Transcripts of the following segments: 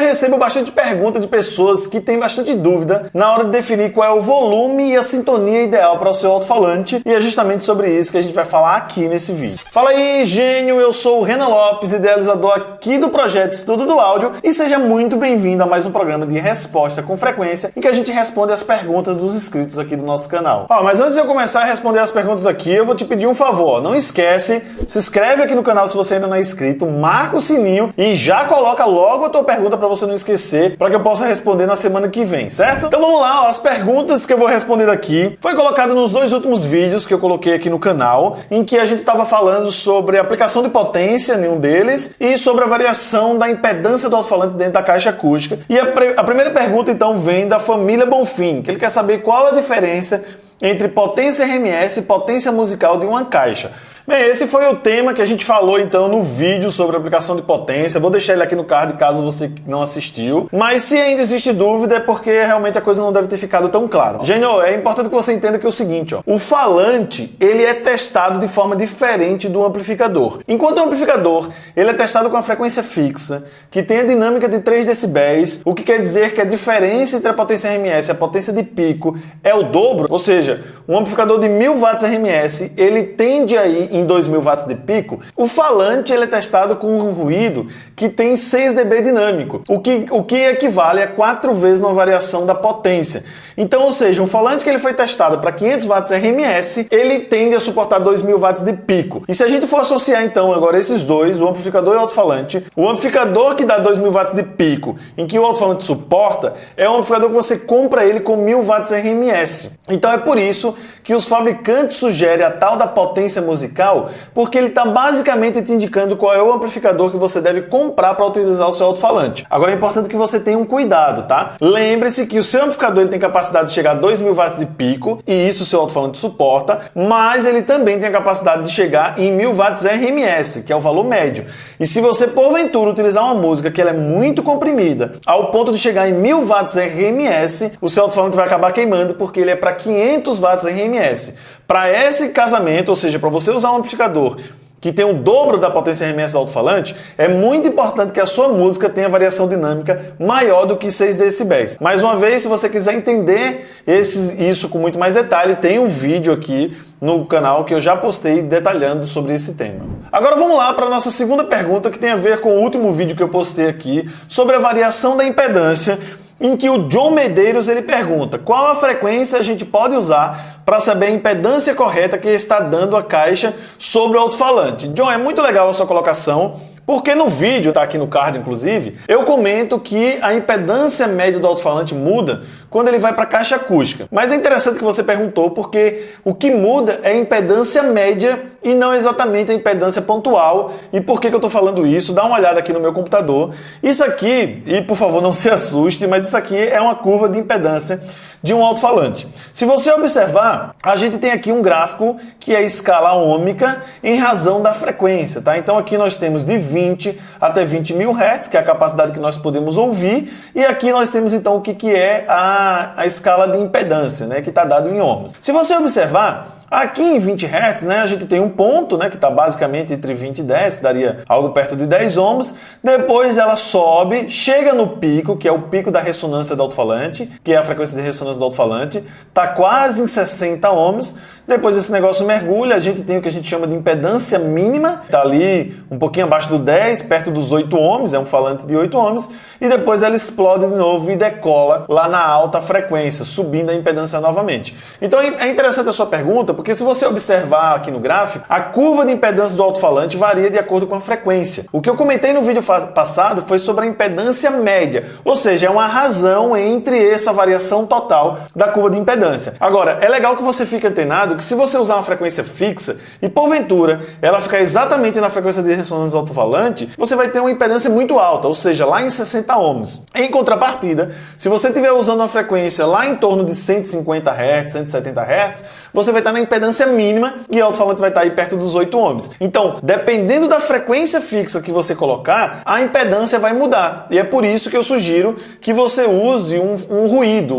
recebo bastante pergunta de pessoas que têm bastante dúvida na hora de definir qual é o volume e a sintonia ideal para o seu alto-falante, e é justamente sobre isso que a gente vai falar aqui nesse vídeo. Fala aí, gênio! Eu sou o Renan Lopes, idealizador aqui do projeto Estudo do Áudio, e seja muito bem-vindo a mais um programa de resposta com frequência, em que a gente responde as perguntas dos inscritos aqui do nosso canal. Mas antes de eu começar a responder as perguntas aqui, eu vou te pedir um favor. Não esquece, se inscreve aqui no canal se você ainda não é inscrito, marca o sininho e já coloca logo a tua pergunta para você não esquecer, para que eu possa responder na semana que vem, certo? Então vamos lá, as perguntas que eu vou responder aqui foi colocado nos dois últimos vídeos que eu coloquei aqui no canal, em que a gente estava falando sobre a aplicação de potência em um deles e sobre a variação da impedância do alto-falante dentro da caixa acústica. E a primeira pergunta então vem da família Bonfim, que ele quer saber qual a diferença entre potência RMS e potência musical de uma caixa. Bem, esse foi o tema que a gente falou então no vídeo sobre a aplicação de potência. Vou deixar ele aqui no card caso você não assistiu. Mas se ainda existe dúvida é porque realmente a coisa não deve ter ficado tão clara. Gênio, é importante que você entenda que é o seguinte, o falante ele é testado de forma diferente do amplificador. Enquanto o amplificador ele é testado com a frequência fixa, que tem a dinâmica de 3 decibéis, o que quer dizer que a diferença entre a potência RMS e a potência de pico é o dobro, ou seja, um amplificador de 1000 watts RMS, ele tende a ir em 2000 watts de pico. O falante ele é testado com um ruído que tem 6 dB dinâmico, o que equivale a 4 vezes uma variação da potência. Então, ou seja, um falante que ele foi testado para 500 watts RMS, ele tende a suportar 2000 watts de pico. E se a gente for associar então agora esses dois, o amplificador e o alto-falante, o amplificador que dá 2000 watts de pico, em que o alto-falante suporta, é um amplificador que você compra ele com 1000 watts RMS. Então é por isso que os fabricantes sugerem a tal da potência musical, porque ele está basicamente te indicando qual é o amplificador que você deve comprar para utilizar o seu alto-falante. Agora é importante que você tenha um cuidado, tá? Lembre-se que o seu amplificador ele tem capacidade de chegar a 2000 watts de pico, e isso o seu alto-falante suporta, mas ele também tem a capacidade de chegar em 1000 watts RMS, que é o valor médio. E se você porventura utilizar uma música que ela é muito comprimida, ao ponto de chegar em 1000 watts RMS, o seu alto-falante vai acabar queimando porque ele é para 500 watts RMS. Para esse casamento, ou seja, para você usar um amplificador que tem o dobro da potência RMS do alto-falante, é muito importante que a sua música tenha variação dinâmica maior do que 6 decibéis. Mais uma vez, se você quiser entender isso com muito mais detalhe, tem um vídeo aqui no canal que eu já postei detalhando sobre esse tema. Agora vamos lá para a nossa segunda pergunta, que tem a ver com o último vídeo que eu postei aqui, sobre a variação da impedância, em que o John Medeiros ele pergunta qual a frequência a gente pode usar para saber a impedância correta que está dando a caixa sobre o alto-falante. John, é muito legal a sua colocação, porque no vídeo, está aqui no card inclusive, eu comento que a impedância média do alto-falante muda quando ele vai para a caixa acústica. Mas é interessante que você perguntou, porque o que muda é a impedância média e não exatamente a impedância pontual. E por que eu estou falando isso? Dá uma olhada aqui no meu computador. Isso aqui, e por favor não se assuste, mas isso aqui é uma curva de impedância de um alto-falante. Se você observar, a gente tem aqui um gráfico que é a escala ômica em razão da frequência, tá? Então aqui nós temos de 20 até 20 mil Hz, que é a capacidade que nós podemos ouvir, e aqui nós temos então o que é a escala de impedância, né, que está dado em ohms. Se você observar, aqui em 20 Hz, né, a gente tem um ponto, né, que está basicamente entre 20 e 10, que daria algo perto de 10 ohms. Depois ela sobe, chega no pico, que é o pico da ressonância do alto-falante, que é a frequência de ressonância do alto-falante, está quase em 60 ohms. Depois esse negócio mergulha, a gente tem o que a gente chama de impedância mínima, está ali um pouquinho abaixo do 10, perto dos 8 ohms, é um falante de 8 ohms, e depois ela explode de novo e decola lá na alta frequência, subindo a impedância novamente. Então é interessante a sua pergunta, porque se você observar aqui no gráfico, a curva de impedância do alto-falante varia de acordo com a frequência. O que eu comentei no vídeo passado foi sobre a impedância média, ou seja, é uma razão entre essa variação total da curva de impedância. Agora, é legal que você fique antenado que se você usar uma frequência fixa e porventura ela ficar exatamente na frequência de ressonância do alto-falante, você vai ter uma impedância muito alta, ou seja, lá em 60 ohms. Em contrapartida, se você estiver usando uma frequência lá em torno de 150 Hz, 170 Hz, você vai estar na impedância mínima e o alto-falante vai estar aí perto dos 8 ohms. Então, dependendo da frequência fixa que você colocar, a impedância vai mudar. E é por isso que eu sugiro que você use um ruído,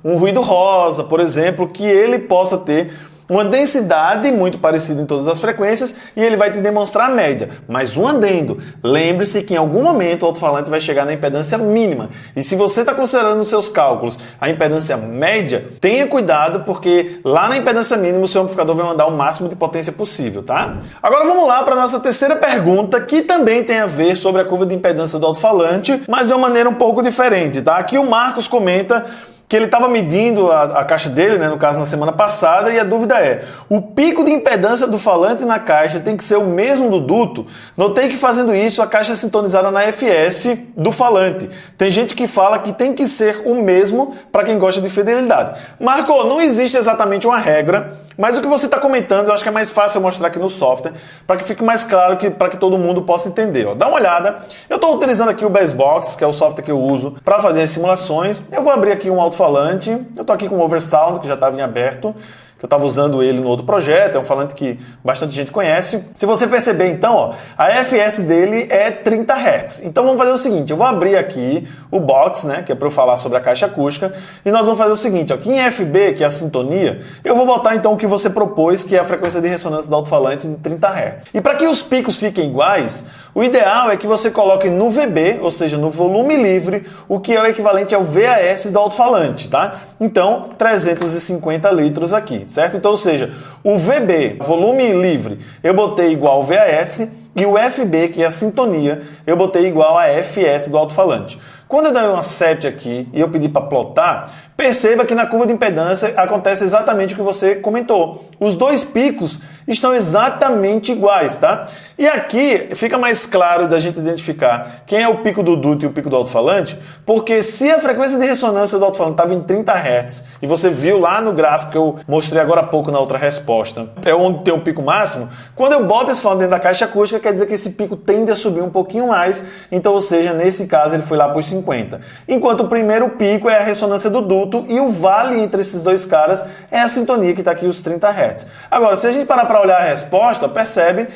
um ruído rosa, por exemplo, que ele possa ter uma densidade muito parecida em todas as frequências e ele vai te demonstrar a média. Mas um adendo, lembre-se que em algum momento o alto-falante vai chegar na impedância mínima. E se você está considerando nos seus cálculos a impedância média, tenha cuidado porque lá na impedância mínima o seu amplificador vai mandar o máximo de potência possível, tá? Agora vamos lá para a nossa terceira pergunta, que também tem a ver sobre a curva de impedância do alto-falante, mas de uma maneira um pouco diferente, tá? Aqui o Marcos comenta que ele estava medindo a caixa dele, né, no caso na semana passada, e a dúvida é, o pico de impedância do falante na caixa tem que ser o mesmo do duto? Notei que fazendo isso a caixa é sintonizada na FS do falante. Tem gente que fala que tem que ser o mesmo para quem gosta de fidelidade. Marco, não existe exatamente uma regra, mas o que você está comentando eu acho que é mais fácil eu mostrar aqui no software, para que fique mais claro, para que todo mundo possa entender. Ó. Dá uma olhada, eu estou utilizando aqui o Bassbox, que é o software que eu uso para fazer as simulações. Eu vou abrir aqui um alto-falante, eu estou aqui com o Oversound, que já estava em aberto, que eu estava usando ele no outro projeto, é um falante que bastante gente conhece. Se você perceber então, ó, a FS dele é 30 Hz. Então vamos fazer o seguinte, eu vou abrir aqui o box, né, que é para eu falar sobre a caixa acústica, e nós vamos fazer o seguinte, ó, aqui em FB, que é a sintonia, eu vou botar então o que você propôs, que é a frequência de ressonância do alto-falante de 30 Hz. E para que os picos fiquem iguais, o ideal é que você coloque no VB, ou seja, no volume livre, o que é o equivalente ao VAS do alto-falante, tá? Então, 350 litros aqui, certo? Então, ou seja, o VB, volume livre, eu botei igual ao VAS, e o FB, que é a sintonia, eu botei igual a FS do alto-falante. Quando eu dei um accept aqui e eu pedi para plotar, perceba que na curva de impedância acontece exatamente o que você comentou. Os dois picos estão exatamente iguais, tá? E aqui fica mais claro da gente identificar quem é o pico do duto e o pico do alto-falante, porque se a frequência de ressonância do alto-falante estava em 30 Hz, e você viu lá no gráfico que eu mostrei agora há pouco na outra resposta, é onde tem o pico máximo, quando eu boto esse falante dentro da caixa acústica, quer dizer que esse pico tende a subir um pouquinho mais, então, ou seja, nesse caso ele foi lá para os 50. Enquanto o primeiro pico é a ressonância do duto e o vale entre esses dois caras é a sintonia que está aqui, os 30 Hz. Agora, se a gente parar para olhar a resposta, percebe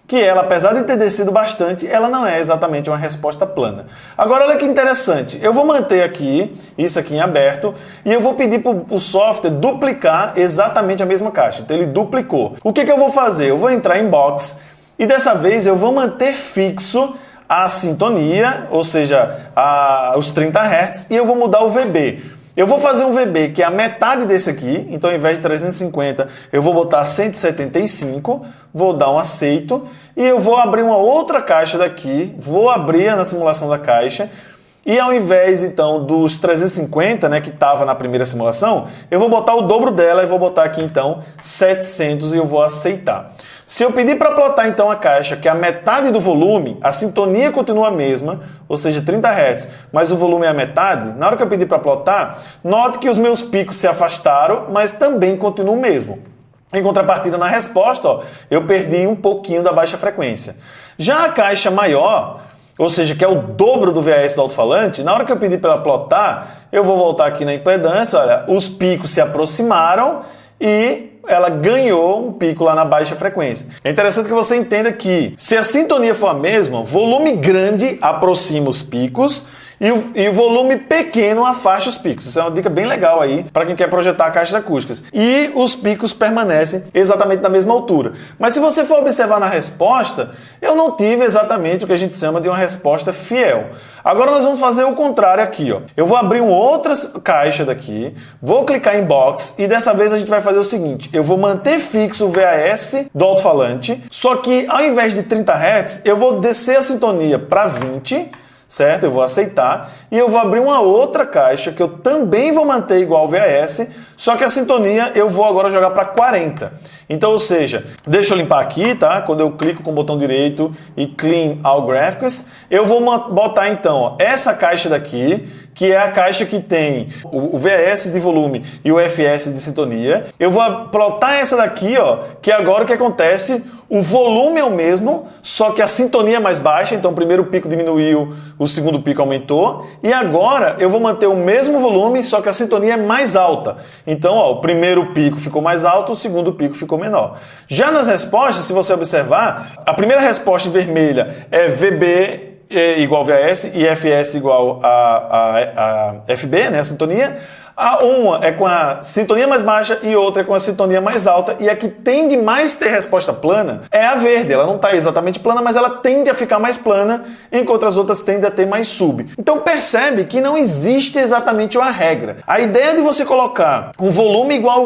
que ela, apesar de ter descido bastante, ela não é exatamente uma resposta plana. Agora, olha que interessante. Eu vou manter aqui, isso aqui em aberto, e eu vou pedir para o software duplicar exatamente a mesma caixa. Então, ele duplicou. O que eu vou fazer? Eu vou entrar em Box e dessa vez eu vou manter fixo a sintonia, ou seja, os 30 Hz, e eu vou mudar o VB. Eu vou fazer um VB que é a metade desse aqui, então ao invés de 350 eu vou botar 175, vou dar um aceito e eu vou abrir uma outra caixa daqui, vou abrir na simulação da caixa e ao invés então dos 350, né, que estava na primeira simulação, eu vou botar o dobro dela e vou botar aqui então 700 e eu vou aceitar. Se eu pedir para plotar então a caixa, que é a metade do volume, a sintonia continua a mesma, ou seja, 30 Hz, mas o volume é a metade, na hora que eu pedir para plotar, note que os meus picos se afastaram, mas também continuam o mesmo. Em contrapartida, na resposta, ó, eu perdi um pouquinho da baixa frequência. Já a caixa maior, ou seja, que é o dobro do VAS do alto-falante, na hora que eu pedir para ela plotar, eu vou voltar aqui na impedância, olha, os picos se aproximaram e ela ganhou um pico lá na baixa frequência. É interessante que você entenda que, se a sintonia for a mesma, volume grande aproxima os picos e o volume pequeno afasta os picos. Isso é uma dica bem legal aí para quem quer projetar caixas acústicas. E os picos permanecem exatamente na mesma altura. Mas se você for observar na resposta, eu não tive exatamente o que a gente chama de uma resposta fiel. Agora nós vamos fazer o contrário aqui, ó. Eu vou abrir uma outra caixa daqui, vou clicar em Box e dessa vez a gente vai fazer o seguinte, eu vou manter fixo o VAS do alto-falante, só que ao invés de 30 Hz, eu vou descer a sintonia para 20, certo? Eu vou aceitar e eu vou abrir uma outra caixa que eu também vou manter igual ao VAS, só que a sintonia eu vou agora jogar para 40. Então, ou seja, deixa eu limpar aqui, tá? Quando eu clico com o botão direito e Clean All Graphics, eu vou botar então ó, essa caixa daqui, que é a caixa que tem o VAS de volume e o FS de sintonia. Eu vou plotar essa daqui, ó, que agora o que acontece, o volume é o mesmo, só que a sintonia é mais baixa, então o primeiro pico diminuiu, o segundo pico aumentou, e agora eu vou manter o mesmo volume, só que a sintonia é mais alta. Então, ó, o primeiro pico ficou mais alto, o segundo pico ficou menor. Já nas respostas, se você observar, a primeira resposta em vermelha é VB igual a VAS e FS igual a FB, né, a sintonia. Uma é com a sintonia mais baixa e outra é com a sintonia mais alta, e a que tende mais a ter resposta plana é a verde. Ela não está exatamente plana, mas ela tende a ficar mais plana, enquanto as outras tendem a ter mais sub. Então percebe que não existe exatamente uma regra. A ideia de você colocar um volume igual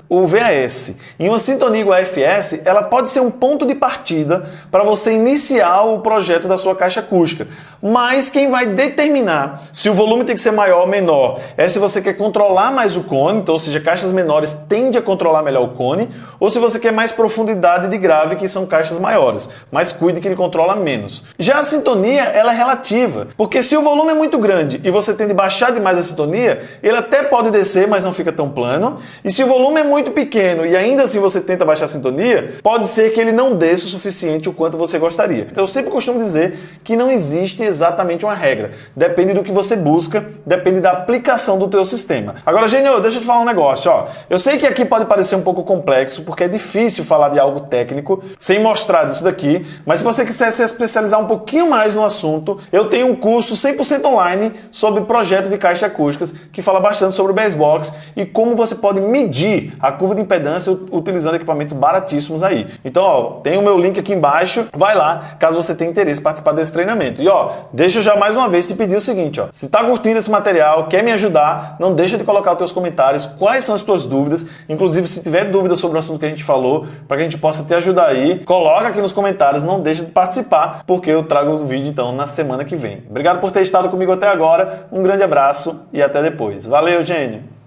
o VAS e uma sintonia igual a FS, ela pode ser um ponto de partida para você iniciar o projeto da sua caixa acústica. Mas quem vai determinar se o volume tem que ser maior ou menor é se você quer controlar mais o cone, então, ou seja, caixas menores tendem a controlar melhor o cone, ou se você quer mais profundidade de grave, que são caixas maiores, mas cuide que ele controla menos. Já a sintonia, ela é relativa, porque se o volume é muito grande e você tende a baixar demais a sintonia, ele até pode descer, mas não fica tão plano, e se o volume é muito pequeno e ainda assim você tenta baixar a sintonia, pode ser que ele não desça o suficiente o quanto você gostaria. Então eu sempre costumo dizer que não existe exatamente uma regra, depende do que você busca, depende da aplicação do teu sistema. Agora, Gênio, deixa eu te falar um negócio, ó. Eu sei que aqui pode parecer um pouco complexo, porque é difícil falar de algo técnico sem mostrar disso daqui, mas se você quiser se especializar um pouquinho mais no assunto, eu tenho um curso 100% online sobre projetos de caixas acústicas, que fala bastante sobre o Bassbox e como você pode medir a curva de impedância utilizando equipamentos baratíssimos aí. Então, ó, tem o meu link aqui embaixo, vai lá, caso você tenha interesse em participar desse treinamento. E ó, deixa eu já mais uma vez te pedir o seguinte, ó, se tá curtindo esse material, quer me ajudar, não deixa de colocar os teus comentários, quais são as tuas dúvidas, inclusive se tiver dúvida sobre o assunto que a gente falou, para que a gente possa te ajudar aí, coloca aqui nos comentários, não deixa de participar, porque eu trago o vídeo então na semana que vem. Obrigado por ter estado comigo até agora, um grande abraço e até depois. Valeu, gênio!